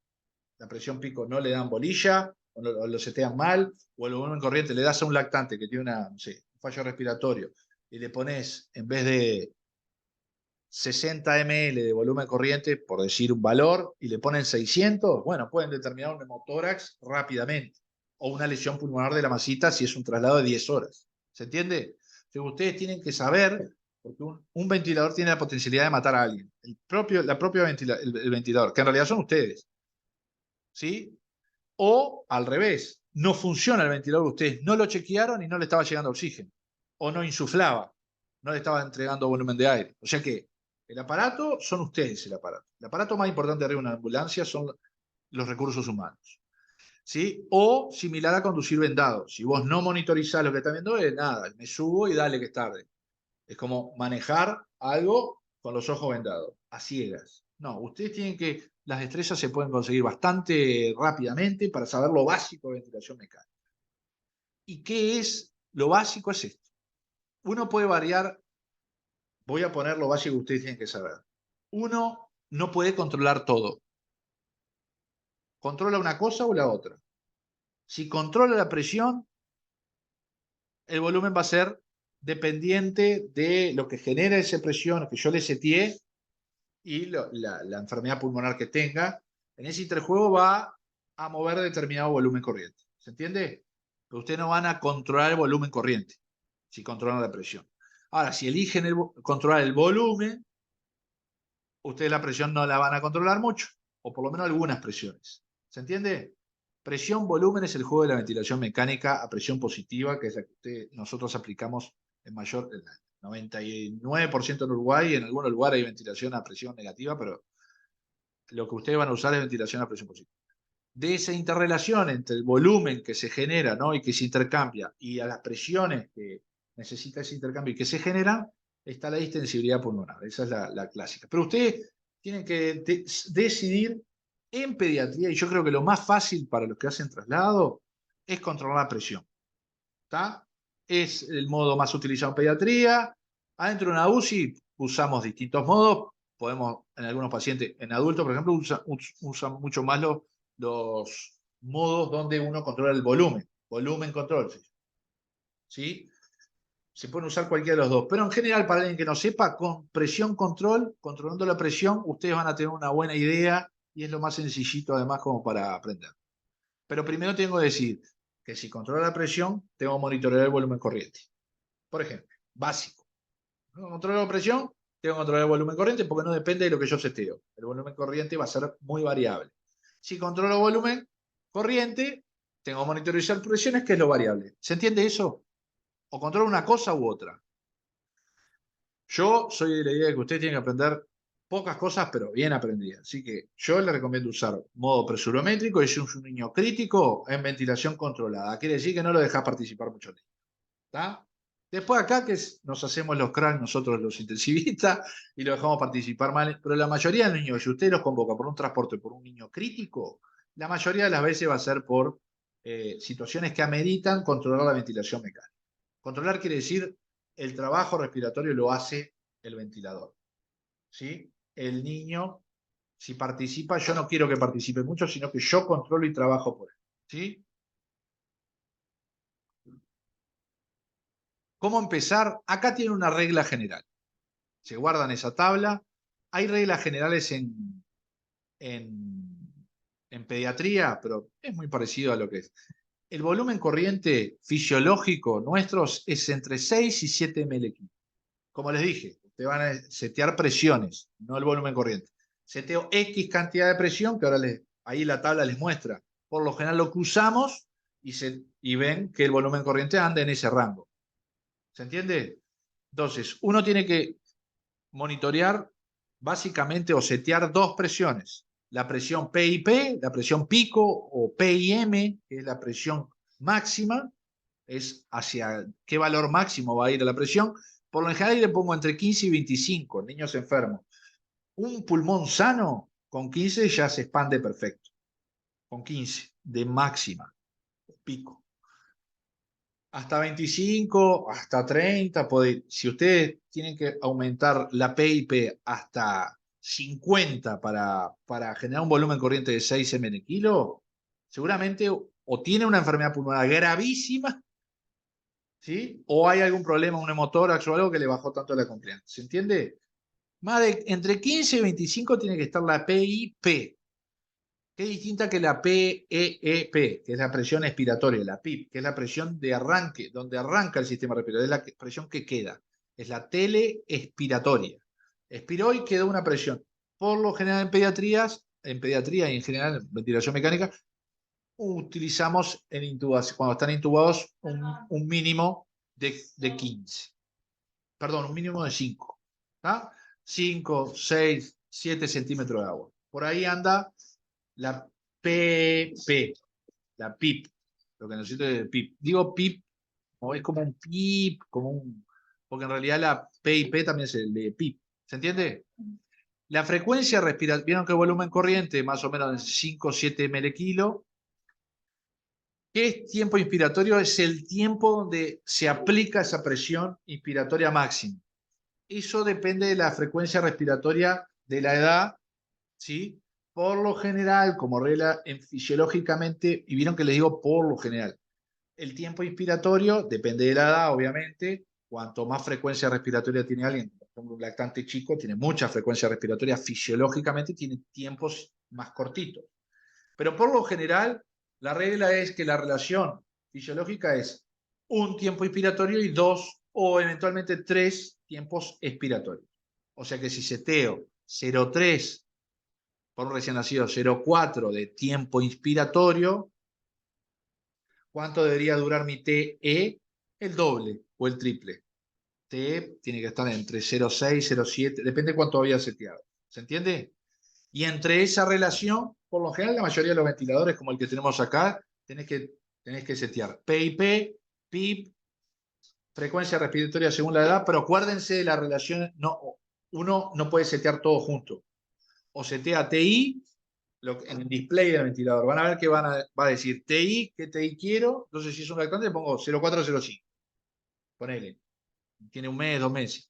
la presión pico no le dan bolilla, o lo setean mal, o el volumen corriente le das a un lactante que tiene una, no sé, un fallo respiratorio, y le pones, en vez de 60 ml de volumen corriente, por decir un valor, y le ponen 600, bueno, pueden determinar un hemotórax rápidamente, o una lesión pulmonar de la masita si es un traslado de 10 horas. ¿Se entiende? Entonces, ustedes tienen que saber, porque un ventilador tiene la potencialidad de matar a alguien. El ventilador, que en realidad son ustedes. ¿Sí? O al revés, no funciona el ventilador, ustedes no lo chequearon y no le estaba llegando oxígeno, o no insuflaba, no le estaba entregando volumen de aire. O sea que el aparato son ustedes el aparato. El aparato más importante arriba de una ambulancia son los recursos humanos. ¿Sí? O similar a conducir vendado. Si vos no monitorizás lo que está viendo, nada, me subo y dale que es tarde. Es como manejar algo con los ojos vendados, a ciegas. No, ustedes tienen que, las destrezas se pueden conseguir bastante rápidamente para saber lo básico de ventilación mecánica. ¿Y qué es lo básico? Es esto. Uno puede variar, voy a poner lo básico que ustedes tienen que saber. Uno no puede controlar todo. Controla una cosa o la otra. Si controla la presión, el volumen va a ser dependiente de lo que genera esa presión que yo le seteé y la enfermedad pulmonar que tenga. En ese interjuego va a mover determinado volumen corriente. ¿Se entiende? Pero ustedes no van a controlar el volumen corriente si controlan la presión. Ahora, si eligen controlar el volumen, ustedes la presión no la van a controlar mucho, o por lo menos algunas presiones. ¿Se entiende? Presión, volumen es el juego de la ventilación mecánica a presión positiva, que es la que nosotros aplicamos en mayor, el 99% en Uruguay, en algunos lugares hay ventilación a presión negativa, pero lo que ustedes van a usar es ventilación a presión positiva. De esa interrelación entre el volumen que se genera, ¿no?, y que se intercambia, y a las presiones que necesita ese intercambio y que se generan, está la distensibilidad pulmonar. Esa es la clásica. Pero ustedes tienen que decidir en pediatría, y yo creo que lo más fácil para los que hacen traslado es controlar la presión. ¿Está? Es el modo más utilizado en pediatría. Adentro de una UCI usamos distintos modos. Podemos, en algunos pacientes, en adultos, por ejemplo, usan mucho más los modos donde uno controla el volumen. Volumen control. ¿Sí? Se pueden usar cualquiera de los dos. Pero en general, para alguien que no sepa, con presión control, controlando la presión, ustedes van a tener una buena idea y es lo más sencillito además como para aprender. Pero primero tengo que decir que si controlo la presión, tengo que monitorear el volumen corriente. Por ejemplo, básico. ¿No controlo la presión? Tengo que controlar el volumen corriente porque no depende de lo que yo seteo. El volumen corriente va a ser muy variable. Si controlo el volumen corriente, tengo que monitorizar presiones, que es lo variable. ¿Se entiende eso? O controlo una cosa u otra. Yo soy de la idea de que usted tiene que aprender pocas cosas, pero bien aprendidas. Así que yo le recomiendo usar modo presurométrico y si es un niño crítico, en ventilación controlada. Quiere decir que no lo dejas participar mucho tiempo. ¿Está? Después acá que nos hacemos los cracks nosotros los intensivistas y lo dejamos participar mal, pero la mayoría de los niños, si usted los convoca por un transporte por un niño crítico, la mayoría de las veces va a ser por situaciones que ameritan controlar la ventilación mecánica. Controlar quiere decir el trabajo respiratorio lo hace el ventilador. ¿Sí? El niño, si participa, yo no quiero que participe mucho, sino que yo controlo y trabajo por él. ¿Sí? ¿Cómo empezar? Acá tiene una regla general. Se guardan esa tabla. Hay reglas generales en pediatría, pero es muy parecido a lo que es. El volumen corriente fisiológico nuestro es entre 6 y 7 ml. Como les dije, ustedes van a setear presiones, no el volumen corriente. Seteo X cantidad de presión, que ahora ahí la tabla les muestra. Por lo general lo que usamos y ven que el volumen corriente anda en ese rango. ¿Se entiende? Entonces, uno tiene que monitorear básicamente o setear dos presiones. La presión P y P, la presión pico o P y M, que es la presión máxima, es hacia qué valor máximo va a ir a la presión. Por lo general le pongo entre 15 y 25 en niños enfermos. Un pulmón sano con 15 ya se expande perfecto. Con 15 de máxima, pico. Hasta 25, hasta 30, si ustedes tienen que aumentar la PIP hasta 50 para generar un volumen corriente de 6 ml kilo, seguramente o tiene una enfermedad pulmonar gravísima, ¿sí? O hay algún problema, un hemotórax o algo que le bajó tanto la compliance. ¿Se entiende? Entre 15 y 25 tiene que estar la PIP, que es distinta que la PEEP, que es la presión expiratoria, la PIP, que es la presión de arranque, donde arranca el sistema respiratorio, es la presión que queda, es la teleexpiratoria. Expiró y quedó una presión. Por lo general en pediatría y en general en ventilación mecánica, utilizamos en intubación, cuando están intubados, un mínimo de 15. Perdón, un mínimo de 5. ¿Tá? 5, 6, 7 centímetros de agua. Por ahí anda la PP, la PIP, lo que necesito es el PIP. Digo PIP, o es como un PIP, porque en realidad la PIP también es el de PIP. ¿Se entiende? La frecuencia respiratoria, vieron que el volumen corriente más o menos de 5 o 7 ml kilo. ¿Qué es tiempo inspiratorio? Es el tiempo donde se aplica esa presión inspiratoria máxima. Eso depende de la frecuencia respiratoria de la edad, ¿sí? Por lo general, como regla fisiológicamente, y vieron que les digo por lo general, el tiempo inspiratorio depende de la edad, obviamente. Cuanto más frecuencia respiratoria tiene alguien, por ejemplo, un lactante chico tiene mucha frecuencia respiratoria fisiológicamente, tiene tiempos más cortitos. Pero por lo general, la regla es que la relación fisiológica es un tiempo inspiratorio y 2 o eventualmente 3 tiempos expiratorios. O sea que si seteo 0,3 por un recién nacido, 0,4 de tiempo inspiratorio, ¿cuánto debería durar mi TE? El doble o el triple. TE tiene que estar entre 0,6 y 0,7, depende de cuánto había seteado. ¿Se entiende? Y entre esa relación, por lo general, la mayoría de los ventiladores, como el que tenemos acá, tenés que setear PIP, PIP, frecuencia respiratoria según la edad, pero acuérdense de la relación, no, uno no puede setear todo junto. O setea TI en el display del ventilador. Van a ver que va a decir TI, ¿qué TI quiero? Entonces, si es un lactante, le pongo 0405. Ponele. Tiene un mes, 2 meses.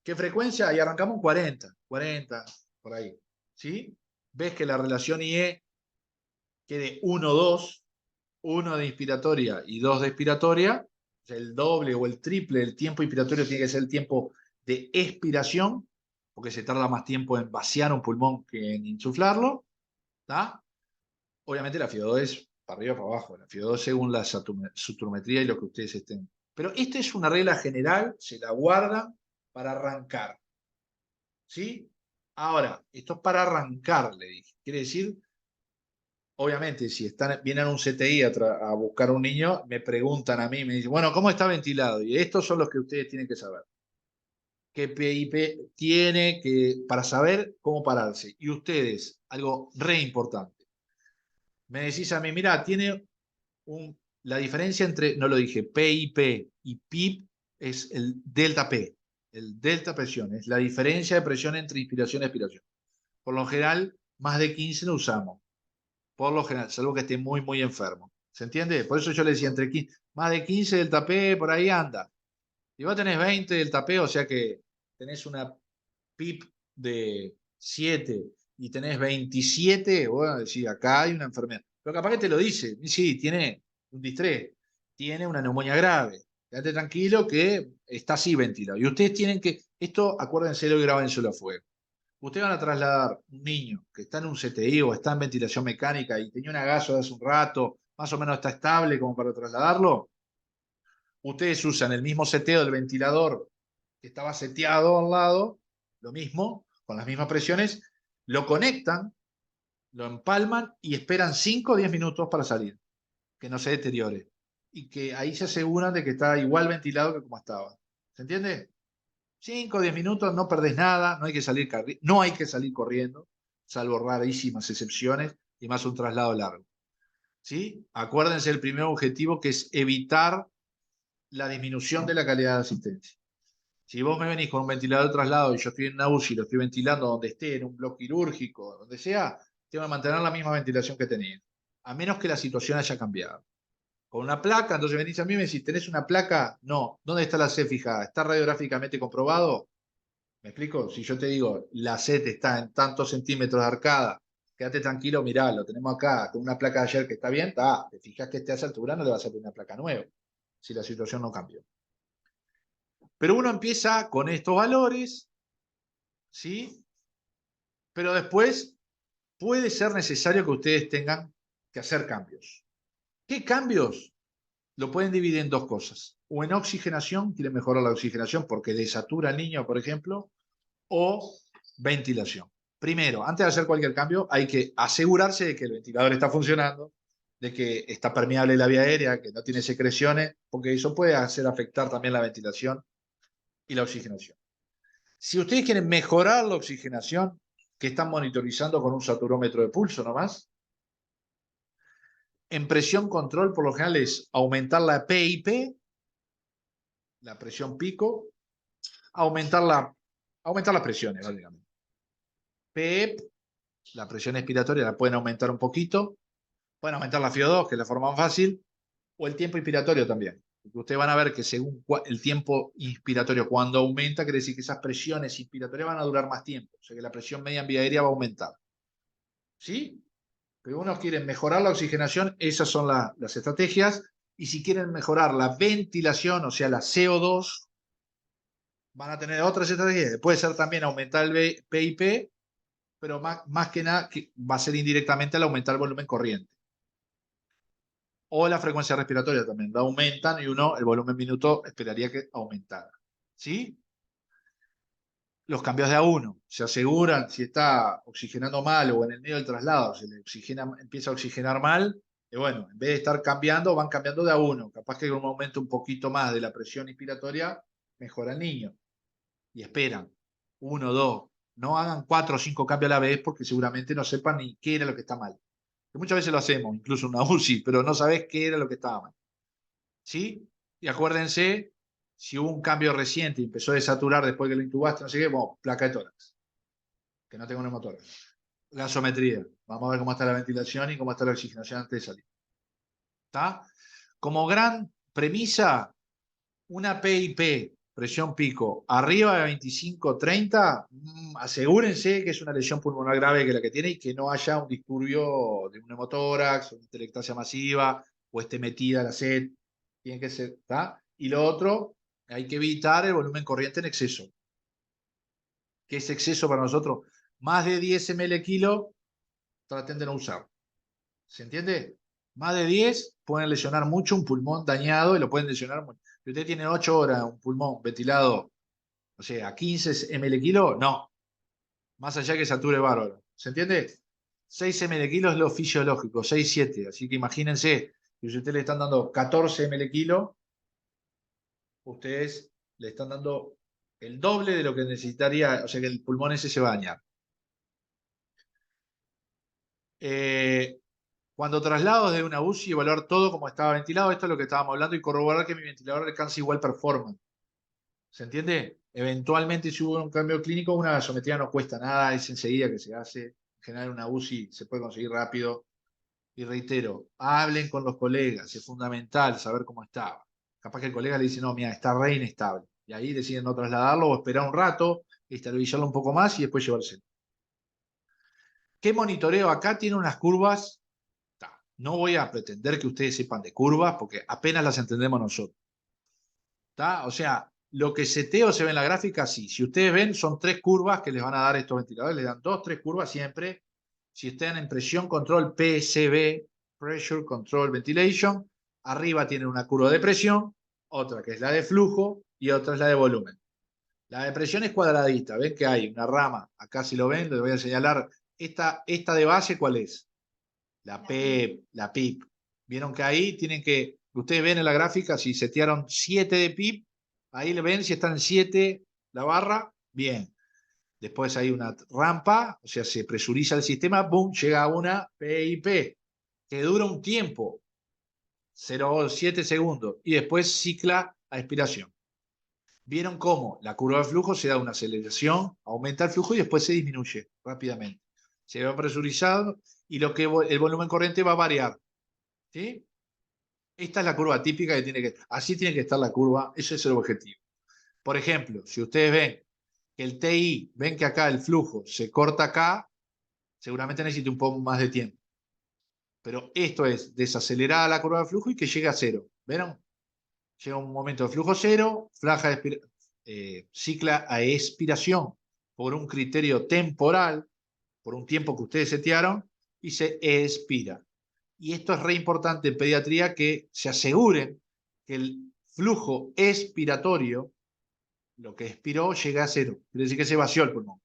¿Qué frecuencia? Y arrancamos en 40, por ahí. ¿Sí? Ves que la relación IE quede 1, 2, 1 de inspiratoria y 2 de expiratoria, o sea, el doble o el triple del tiempo inspiratorio tiene que ser el tiempo de expiración, porque se tarda más tiempo en vaciar un pulmón que en insuflarlo. ¿Tá? Obviamente la FIO2 es para arriba o para abajo, la FIO2 según la saturmetría y lo que ustedes estén. Pero esta es una regla general, se la guardan para arrancar. ¿Sí? Ahora, esto es para arrancar, le dije. Quiere decir, obviamente, si vienen a un CTI a buscar un niño, me preguntan a mí, me dicen, bueno, ¿cómo está ventilado? Y estos son los que ustedes tienen que saber. ¿Qué PIP tiene para saber cómo pararse? Y ustedes, algo re importante. Me decís a mí, mira, tiene la diferencia entre, no lo dije, PIP y PIP es el delta P, el delta presión, es la diferencia de presión entre inspiración y expiración. Por lo general, más de 15 no usamos. Por lo general, salvo que esté muy, muy enfermo. ¿Se entiende? Por eso yo le decía entre 15, más de 15 delta P, por ahí anda. Y vos tenés 20 delta P, o sea que tenés una PIP de 7 y tenés 27, bueno, decir, acá hay una enfermedad. Pero capaz que te lo dice, sí, tiene un distrés, tiene una neumonía grave. Quédate tranquilo que está así ventilado. Y ustedes tienen que, esto acuérdenselo y grábenselo a fuego. Ustedes van a trasladar un niño que está en un CTI o está en ventilación mecánica y tenía un agaso de hace un rato, más o menos está estable como para trasladarlo. Ustedes usan el mismo seteo del ventilador que estaba seteado al lado, lo mismo, con las mismas presiones, lo conectan, lo empalman y esperan 5 o 10 minutos para salir, que no se deteriore. Y que ahí se aseguran de que está igual ventilado que como estaba. ¿Se entiende? 5 o 10 minutos, no perdés nada, no hay que salir corriendo, salvo rarísimas excepciones, y más un traslado largo. ¿Sí? Acuérdense el primer objetivo, que es evitar la disminución de la calidad de asistencia. Si vos me venís con un ventilador de traslado y yo estoy en una UCI y lo estoy ventilando donde esté, en un bloque quirúrgico, donde sea, tengo que mantener la misma ventilación que tenía, a menos que la situación haya cambiado. Con una placa, entonces venís a mí y me decís, ¿tenés una placa? No. ¿Dónde está la C fijada? ¿Está radiográficamente comprobado? ¿Me explico? Si yo te digo, la set está en tantos centímetros de arcada, quédate tranquilo, mirá, lo tenemos acá con una placa de ayer que está bien, está, te fijas que esté a esa altura, no le vas a poner una placa nueva, si la situación no cambió. Pero uno empieza con estos valores, ¿sí? Pero después puede ser necesario que ustedes tengan que hacer cambios. ¿Qué cambios? Lo pueden dividir en dos cosas. O en oxigenación, quieren mejorar la oxigenación porque desatura al niño, por ejemplo, o ventilación. Primero, antes de hacer cualquier cambio, hay que asegurarse de que el ventilador está funcionando, de que está permeable la vía aérea, que no tiene secreciones, porque eso puede hacer afectar también la ventilación y la oxigenación. Si ustedes quieren mejorar la oxigenación, que están monitorizando con un saturómetro de pulso nomás, en presión control por lo general es aumentar la PIP, la presión pico, aumentar las presiones, básicamente. PEP, la presión expiratoria la pueden aumentar un poquito, pueden aumentar la FIO2, que es la forma más fácil, o el tiempo inspiratorio también. Porque ustedes van a ver que según el tiempo inspiratorio, cuando aumenta, quiere decir que esas presiones inspiratorias van a durar más tiempo. O sea que la presión media en vía aérea va a aumentar. ¿Sí? Pero unos quieren mejorar la oxigenación, esas son las estrategias. Y si quieren mejorar la ventilación, o sea, la CO2, van a tener otras estrategias. Puede ser también aumentar el PIP, pero más que nada que va a ser indirectamente al aumentar el volumen corriente. O la frecuencia respiratoria también. La aumentan y uno, el volumen minuto, esperaría que aumentara. ¿Sí? Los cambios de A1. Se aseguran si está oxigenando mal o en el medio del traslado se le empieza a oxigenar mal. Y bueno, en vez de estar cambiando, van cambiando de A1. Capaz que con un aumento un poquito más de la presión inspiratoria, mejora el niño. Y esperan. 1, 2. No hagan 4 o 5 cambios a la vez porque seguramente no sepan ni qué era lo que está mal. Que muchas veces lo hacemos, incluso una UCI, pero no sabés qué era lo que estaba mal. ¿Sí? Y acuérdense, si hubo un cambio reciente y empezó a desaturar después que lo intubaste, no sé qué, bueno, placa de tórax, que no tengo neumotórax. Gasometría, vamos a ver cómo está la ventilación y cómo está la oxigenación antes de salir. ¿Está? Como gran premisa, una PIP, presión pico, arriba de 25-30, asegúrense que es una lesión pulmonar grave que la que tiene y que no haya un disturbio de un neumotórax, una atelectasia masiva o esté metida la sed. Tiene que ser, ¿está? Y lo otro, hay que evitar el volumen corriente en exceso. ¿Qué es exceso para nosotros? Más de 10 ml kilo, traten de no usar. ¿Se entiende? Más de 10 pueden lesionar mucho un pulmón dañado y lo pueden lesionar mucho. Si usted tiene 8 horas un pulmón ventilado, o sea, a 15 ml kilo, no. Más allá que sature bárbaro. ¿Se entiende? 6 ml kilo es lo fisiológico, 6, 7. Así que imagínense que si usted le están dando 14 ml kilo, ustedes le están dando el doble de lo que necesitaría, o sea que el pulmón ese se va a dañar. Eh, Cuando traslado desde una UCI, evaluar todo como estaba ventilado, esto es lo que estábamos hablando, y corroborar que mi ventilador alcance igual performance. ¿Se entiende? Eventualmente, si hubo un cambio clínico, una gasometría no cuesta nada, es enseguida que se hace. En general, una UCI se puede conseguir rápido. Y reitero, hablen con los colegas, es fundamental saber cómo estaba. Capaz que el colega le dice, no, mira, está re inestable. Y ahí deciden no trasladarlo o esperar un rato, estabilizarlo un poco más y después llevárselo. ¿Qué monitoreo? Acá tiene unas curvas. No voy a pretender que ustedes sepan de curvas porque apenas las entendemos nosotros. ¿Está? O sea, lo que seteo se ve en la gráfica, sí. Si ustedes ven, son 3 curvas que les van a dar estos ventiladores. Les dan 2, 3 curvas siempre. Si están en presión control PCV, Pressure Control Ventilation, arriba tienen una curva de presión, otra que es la de flujo y otra es la de volumen. La de presión es cuadradita. Ven que hay una rama. Acá si lo ven, les voy a señalar. Esta de base, ¿cuál es? La PEP, la PIP. Vieron que ahí tienen que, ustedes ven en la gráfica, si setearon 7 de PIP, ahí le ven si están en 7 la barra, bien. Después hay una rampa, o sea, se presuriza el sistema, boom, llega a una PIP, que dura un tiempo, 0,7 segundos, y después cicla a expiración. ¿Vieron cómo? La curva de flujo se da una aceleración, aumenta el flujo y después se disminuye rápidamente. Se va presurizado y el volumen corriente va a variar. ¿Sí? Esta es la curva típica así tiene que estar la curva, ese es el objetivo. Por ejemplo, si ustedes ven que el TI, ven que acá el flujo se corta acá, seguramente necesite un poco más de tiempo. Pero esto es desacelerar la curva de flujo y que llegue a cero. ¿Vieron? Llega un momento de flujo cero, cicla a expiración por un criterio temporal, por un tiempo que ustedes setearon, y se expira. Y esto es re importante en pediatría, que se aseguren que el flujo expiratorio, lo que expiró, llega a cero. Quiere decir que se vació el pulmón.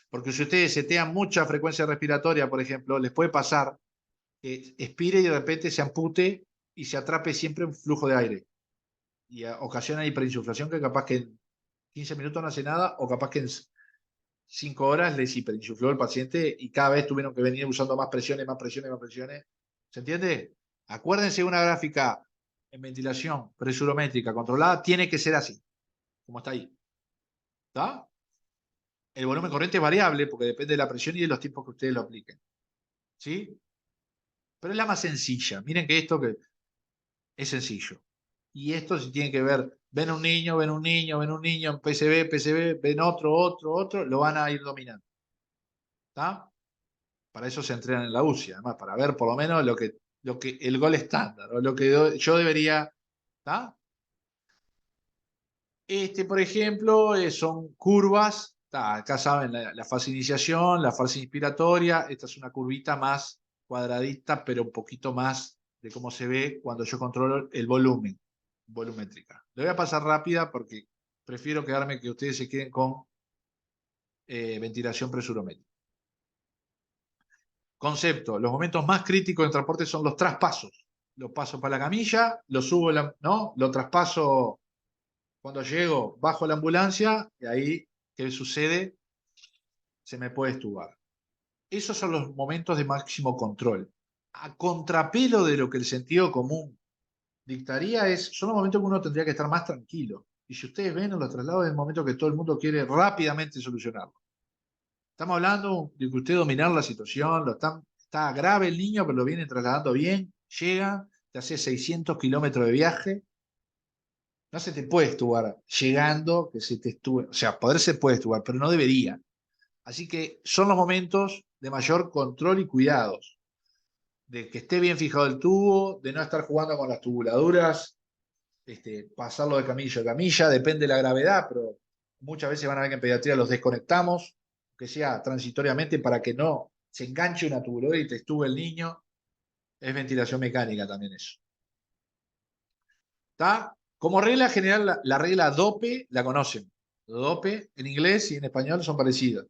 Porque si ustedes setean mucha frecuencia respiratoria, por ejemplo, les puede pasar que expire y de repente se ampute y se atrape siempre un flujo de aire. Y ocasiona hiperinsuflación, que capaz que en 15 minutos no hace nada, o capaz que en 5 horas les hiperinsufló el paciente y cada vez tuvieron que venir usando más presiones, más presiones, más presiones. ¿Se entiende? Acuérdense, una gráfica en ventilación presurométrica controlada tiene que ser así, como está ahí. ¿Está? El volumen corriente es variable porque depende de la presión y de los tiempos que ustedes lo apliquen. ¿Sí? Pero es la más sencilla. Miren que esto que es sencillo. Y esto si tiene que ver, ven un niño, ven un niño, ven un niño en PCB, ven otro, lo van a ir dominando. ¿Está? Para eso se entrenan en la UCI, además, para ver por lo menos lo que el gol estándar, o lo que yo debería. ¿Está? Por ejemplo, son curvas. ¿Tá? Acá saben la fase de iniciación, la fase inspiratoria. Esta es una curvita más cuadradita, pero un poquito más de cómo se ve cuando yo controlo el volumen, volumétrica. Le voy a pasar rápida porque prefiero quedarme que ustedes se queden con ventilación presurométrica. Concepto: los momentos más críticos en transporte son los traspasos. Lo paso para la camilla, lo subo, ¿no? Lo traspaso cuando llego, bajo la ambulancia y ahí, ¿qué sucede? Se me puede estubar. Esos son los momentos de máximo control. A contrapelo de lo que el sentido común dictaría, son los momentos que uno tendría que estar más tranquilo. Y si ustedes ven, en los traslados es el momento que todo el mundo quiere rápidamente solucionarlo. Estamos hablando de que usted dominar la situación, está grave el niño, pero lo viene trasladando bien, llega, te hace 600 kilómetros de viaje, no se te puede estubar llegando, que se te estube, o sea, poder se puede estubar, pero no debería. Así que son los momentos de mayor control y cuidados, de que esté bien fijado el tubo, de no estar jugando con las tubuladuras, pasarlo de camilla a camilla, depende de la gravedad, pero muchas veces van a ver que en pediatría los desconectamos, que sea transitoriamente, para que no se enganche una tubuladora y te estube el niño. Es ventilación mecánica también eso. ¿Está? Como regla general, la regla DOPE la conocen. DOPE en inglés y en español son parecidas.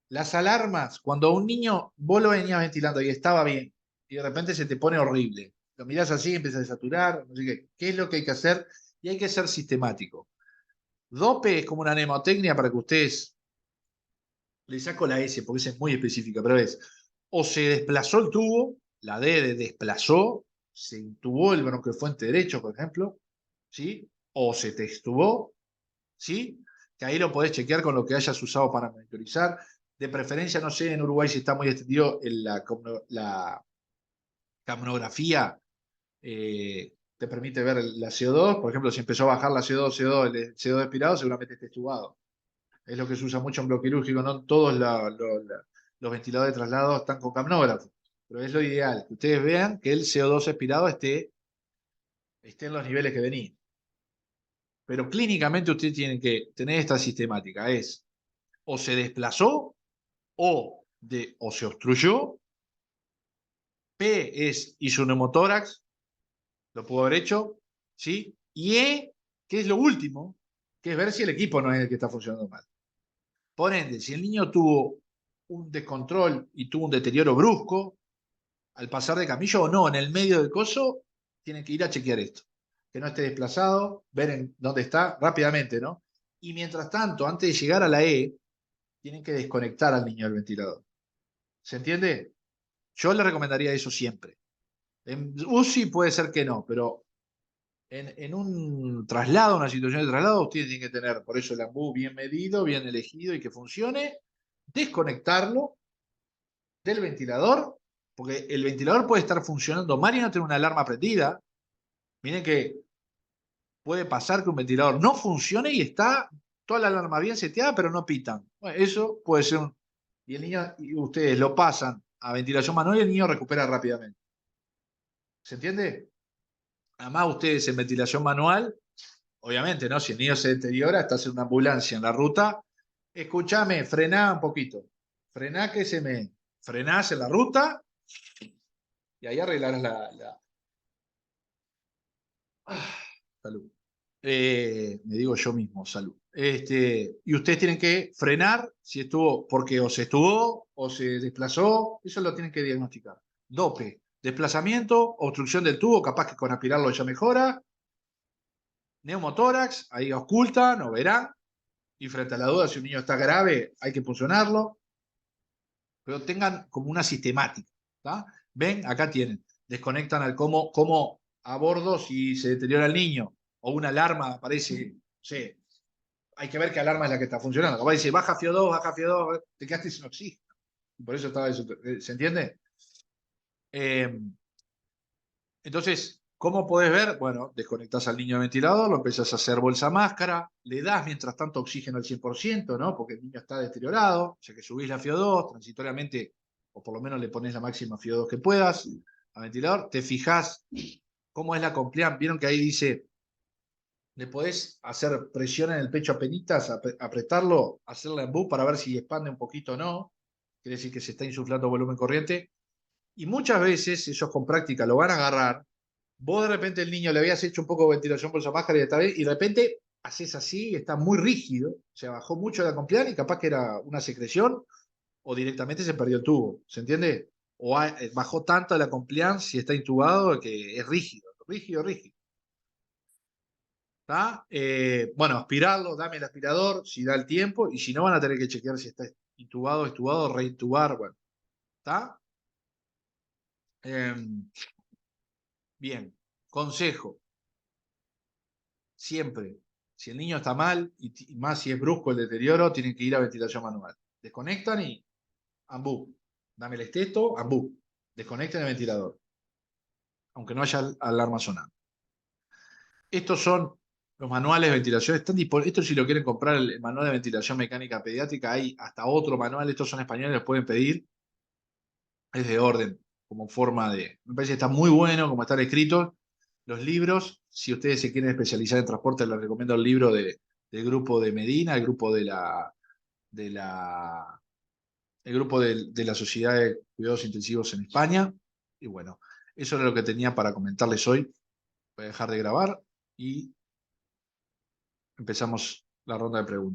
Las alarmas, cuando un niño, vos lo venías ventilando y estaba bien, y de repente se te pone horrible. Lo mirás así, empieza a saturar, no sé qué. ¿Qué es lo que hay que hacer? Y hay que ser sistemático. DOPE es como una mnemotecnia para que ustedes, le saco la S porque esa es muy específica, pero es: o se desplazó el tubo, la D de desplazó, se intubó el bronquiofuente derecho, por ejemplo, ¿sí? O se te extubó, ¿sí? Que ahí lo podés chequear con lo que hayas usado para monitorizar. De preferencia, no sé, en Uruguay si está muy extendido la capnografía, te permite ver la CO2. Por ejemplo, si empezó a bajar la CO2, el CO2 expirado, seguramente esté estubado. Es lo que se usa mucho en bloque quirúrgico, no todos los ventiladores de traslado están con capnógrafo, pero es lo ideal, que ustedes vean que el CO2 expirado esté en los niveles que venía. Pero clínicamente ustedes tienen que tener esta sistemática: es o se desplazó o se obstruyó. P es isonemotórax, lo pudo haber hecho, ¿sí? Y E, que es lo último, que es ver si el equipo no es el que está funcionando mal. Por ende, si el niño tuvo un descontrol y tuvo un deterioro brusco al pasar de camilla o no, en el medio del coso, tienen que ir a chequear esto. Que no esté desplazado, ver en dónde está rápidamente, ¿no? Y mientras tanto, antes de llegar a la E, tienen que desconectar al niño del ventilador. ¿Se entiende? Yo le recomendaría eso siempre. En UCI puede ser que no, pero en un traslado, una situación de traslado, ustedes tienen que tener, por eso el AMBU bien medido, bien elegido y que funcione, desconectarlo del ventilador, porque el ventilador puede estar funcionando mal y no tener una alarma prendida. Miren que puede pasar que un ventilador no funcione y está toda la alarma bien seteada, pero no pitan. Bueno, eso puede ser un... Y el niño, y ustedes lo pasan a ventilación manual y el niño recupera rápidamente. ¿Se entiende? Además, ustedes en ventilación manual, obviamente, ¿no? Si el niño se deteriora, estás en una ambulancia en la ruta, escúchame, frená un poquito. Frená que se me... Frenás en la ruta y ahí arreglarás Ah, salud. Me digo yo mismo, salud. Y ustedes tienen que frenar si estuvo, porque o se estuvo o se desplazó, eso lo tienen que diagnosticar. Dope, desplazamiento, obstrucción del tubo, capaz que con aspirarlo ya mejora, neumotórax, ahí ocultan o verán, y frente a la duda si un niño está grave hay que funcionarlo, pero tengan como una sistemática. ¿Tá? Ven, acá tienen, desconectan al cómo a bordo si se deteriora el niño o una alarma aparece, no sé, hay que ver qué alarma es la que está funcionando. Capaz dice, baja FIO2, baja FIO2, te quedaste sin oxígeno. Por eso estaba eso. ¿Se entiende? Eh, entonces, ¿cómo podés ver? Bueno, desconectás al niño del ventilador, lo empezás a hacer bolsa máscara, le das mientras tanto oxígeno al 100%, ¿no? Porque el niño está deteriorado, o sea que subís la FIO2 transitoriamente, o por lo menos le pones la máxima FIO2 que puedas al ventilador, te fijás cómo es la compliance. Vieron que ahí dice, le podés hacer presión en el pecho a penitas, apretarlo, hacerle embú para ver si expande un poquito o no. Quiere decir que se está insuflando volumen corriente. Y muchas veces, ellos con práctica lo van a agarrar. Vos de repente el niño le habías hecho un poco de ventilación por esa máscara y está bien, y de repente haces así, está muy rígido, se bajó mucho la compliance y capaz que era una secreción o directamente se perdió el tubo. ¿Se entiende? O bajó tanto la compliance si está intubado que es rígido, rígido, rígido. Bueno, aspirarlo, dame el aspirador, si da el tiempo, y si no van a tener que chequear si está intubado, extubado, reintubar, bueno, ¿está? Bien, consejo, siempre, si el niño está mal, y más si es brusco el deterioro, tienen que ir a ventilación manual. Desconectan y ambú, dame el esteto, ambú, desconecten el ventilador, aunque no haya alarma sonando. Estos son los manuales de ventilación. Están disponibles. Esto si lo quieren comprar, el manual de ventilación mecánica pediátrica, hay hasta otro manual. Estos son españoles, los pueden pedir. Es de orden, como forma de... Me parece que está muy bueno como están escritos. Los libros, si ustedes se quieren especializar en transporte, les recomiendo el libro del grupo de Medina, el grupo de la, el grupo de la Sociedad de Cuidados Intensivos en España. Y bueno, eso era lo que tenía para comentarles hoy. Voy a dejar de grabar y empezamos la ronda de preguntas.